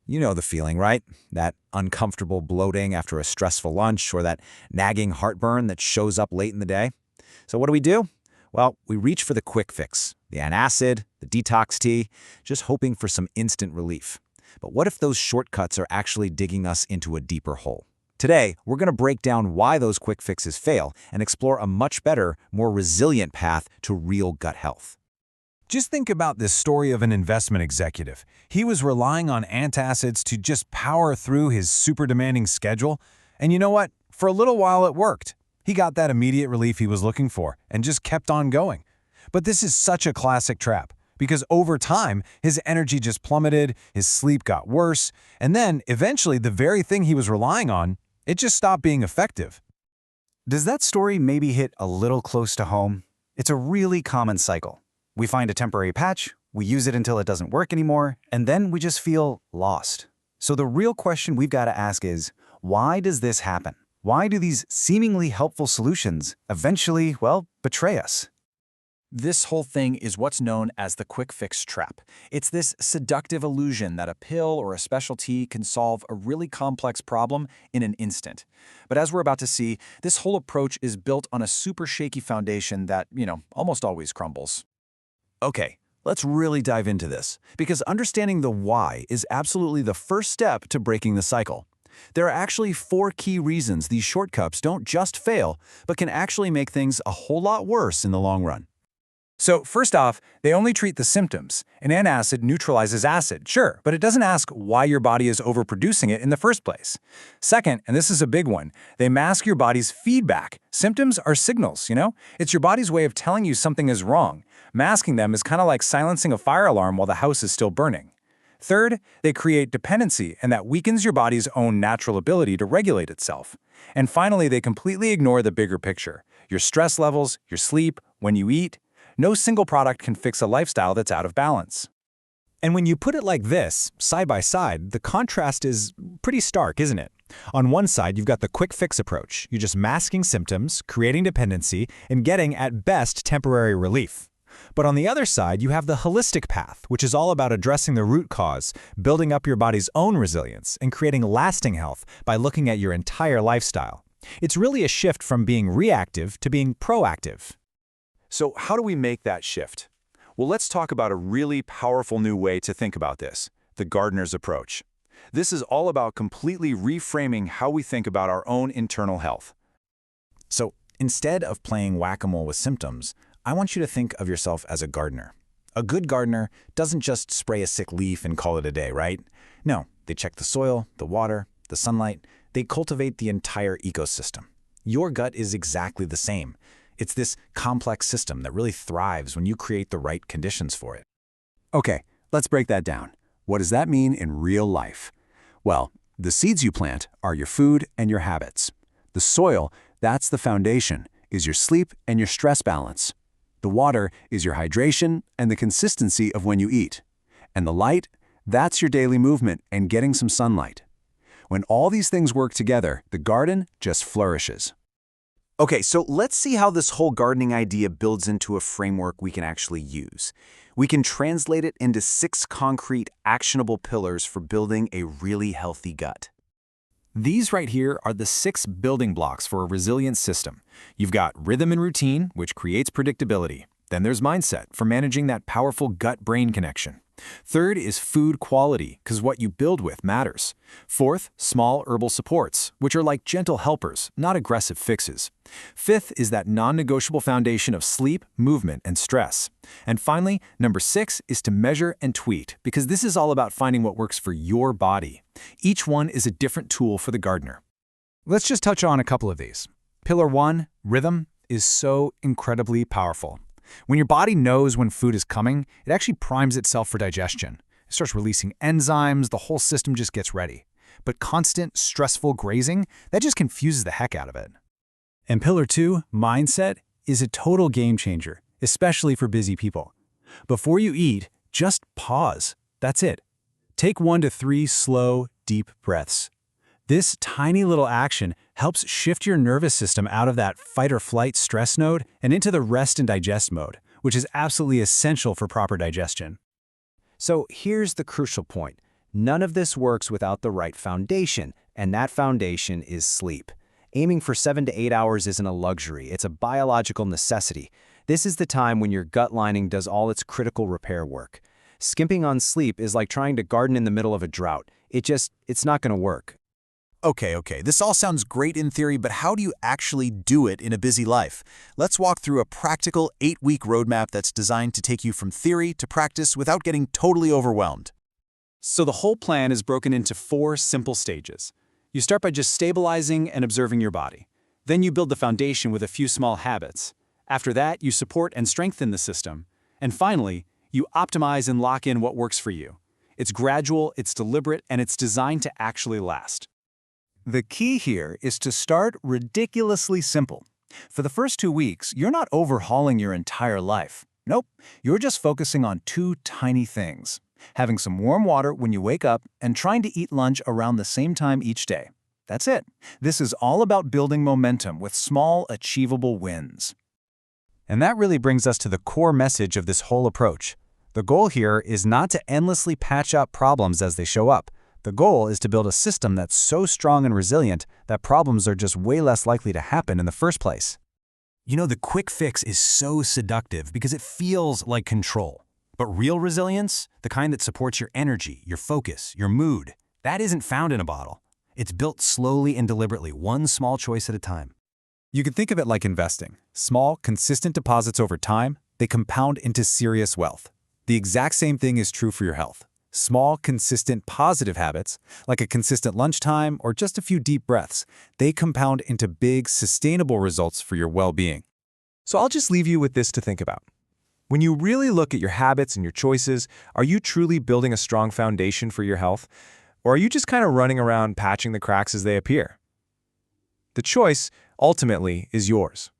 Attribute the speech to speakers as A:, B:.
A: You know the feeling, right? That uncomfortable bloating after a stressful lunch or that nagging heartburn that shows up late in the day. So what do? Well, we reach for the quick fix, the antacid, the detox tea, just hoping for some instant relief. But what if those shortcuts are actually digging us into a deeper hole? Today, we're going to break down why those quick fixes fail and explore a much better, more resilient path to real gut health.
B: Just think about this story of an investment executive. He was relying on antacids to just power through his super demanding schedule. And you know what? For a little while it worked. He got that immediate relief he was looking for and just kept on going. But this is such a classic trap because over time, his energy just plummeted, his sleep got worse, and then eventually the very thing he was relying on, it just stopped being effective.
C: Does that story maybe hit a little close to home? It's a really common cycle. We find a temporary patch, we use it until it doesn't work anymore, and then we just feel lost. So the real question we've got to ask is, why does this happen? Why do these seemingly helpful solutions eventually, betray us?
D: This whole thing is what's known as the quick fix trap. It's this seductive illusion that a pill or a special tea can solve a really complex problem in an instant. But as we're about to see, this whole approach is built on a super shaky foundation that, almost always crumbles.
A: Okay, let's really dive into this, because understanding the why is absolutely the first step to breaking the cycle. There are actually 4 key reasons these shortcuts don't just fail, but can actually make things a whole lot worse in the long run.
D: So first off, they only treat the symptoms. An antacid neutralizes acid, sure, but it doesn't ask why your body is overproducing it in the first place. Second, and this is a big one, they mask your body's feedback. Symptoms are signals, It's your body's way of telling you something is wrong. Masking them is kind of like silencing a fire alarm while the house is still burning. Third, they create dependency, and that weakens your body's own natural ability to regulate itself. And finally, they completely ignore the bigger picture. Your stress levels, your sleep, when you eat. No single product can fix a lifestyle that's out of balance.
B: And when you put it like this, side by side, the contrast is pretty stark, isn't it? On one side, you've got the quick fix approach. You're just masking symptoms, creating dependency, and getting, at best, temporary relief. But on the other side, you have the holistic path, which is all about addressing the root cause, building up your body's own resilience, and creating lasting health by looking at your entire lifestyle. It's really a shift from being reactive to being proactive.
E: So how do we make that shift? Well, let's talk about a really powerful new way to think about this, the gardener's approach. This is all about completely reframing how we think about our own internal health.
A: So instead of playing whack-a-mole with symptoms, I want you to think of yourself as a gardener. A good gardener doesn't just spray a sick leaf and call it a day, right? No, they check the soil, the water, the sunlight. They cultivate the entire ecosystem. Your gut is exactly the same. It's this complex system that really thrives when you create the right conditions for it.
E: Okay, let's break that down. What does that mean in real life? Well, the seeds you plant are your food and your habits. The soil, that's the foundation, is your sleep and your stress balance. The water is your hydration and the consistency of when you eat. And the light, that's your daily movement and getting some sunlight. When all these things work together, the garden just flourishes.
A: Okay, so let's see how this whole gardening idea builds into a framework we can actually use. We can translate it into 6 concrete, actionable pillars for building a really healthy gut.
B: These right here are the 6 building blocks for a resilient system. You've got rhythm and routine, which creates predictability. Then there's mindset for managing that powerful gut-brain connection. Third is food quality, because what you build with matters. Fourth, small herbal supports, which are like gentle helpers, not aggressive fixes. Fifth is that non-negotiable foundation of sleep, movement, and stress. And finally, number 6 is to measure and tweak, because this is all about finding what works for your body. Each one is a different tool for the gardener. Let's just touch on a couple of these. Pillar 1, rhythm, is so incredibly powerful. When your body knows when food is coming, it actually primes itself for digestion. It starts releasing enzymes, the whole system just gets ready. But constant, stressful grazing, that just confuses the heck out of it. And pillar 2, mindset, is a total game changer, especially for busy people. Before you eat, just pause. That's it. Take 1 to 3 slow, deep breaths. This tiny little action helps shift your nervous system out of that fight-or-flight stress mode and into the rest and digest mode, which is absolutely essential for proper digestion.
A: So here's the crucial point. None of this works without the right foundation, and that foundation is sleep. Aiming for 7 to 8 hours isn't a luxury, it's a biological necessity. This is the time when your gut lining does all its critical repair work. Skimping on sleep is like trying to garden in the middle of a drought. It's not going to work.
B: Okay, this all sounds great in theory, but how do you actually do it in a busy life? Let's walk through a practical 8-week roadmap that's designed to take you from theory to practice without getting totally overwhelmed.
D: So the whole plan is broken into 4 simple stages. You start by just stabilizing and observing your body. Then you build the foundation with a few small habits. After that, you support and strengthen the system. And finally, you optimize and lock in what works for you. It's gradual, it's deliberate, and it's designed to actually last.
C: The key here is to start ridiculously simple. For the first 2 weeks, you're not overhauling your entire life. Nope, you're just focusing on 2 tiny things. Having some warm water when you wake up and trying to eat lunch around the same time each day. That's it. This is all about building momentum with small, achievable wins.
A: And that really brings us to the core message of this whole approach. The goal here is not to endlessly patch up problems as they show up. The goal is to build a system that's so strong and resilient that problems are just way less likely to happen in the first place.
C: You know, the quick fix is so seductive because it feels like control. But real resilience, the kind that supports your energy, your focus, your mood, that isn't found in a bottle. It's built slowly and deliberately, one small choice at a time.
D: You can think of it like investing. Small, consistent deposits over time, they compound into serious wealth. The exact same thing is true for your health. Small, consistent, positive habits, like a consistent lunchtime or just a few deep breaths, they compound into big, sustainable results for your well-being. So I'll just leave you with this to think about. When you really look at your habits and your choices, are you truly building a strong foundation for your health? Or are you just kind of running around patching the cracks as they appear? The choice, ultimately, is yours.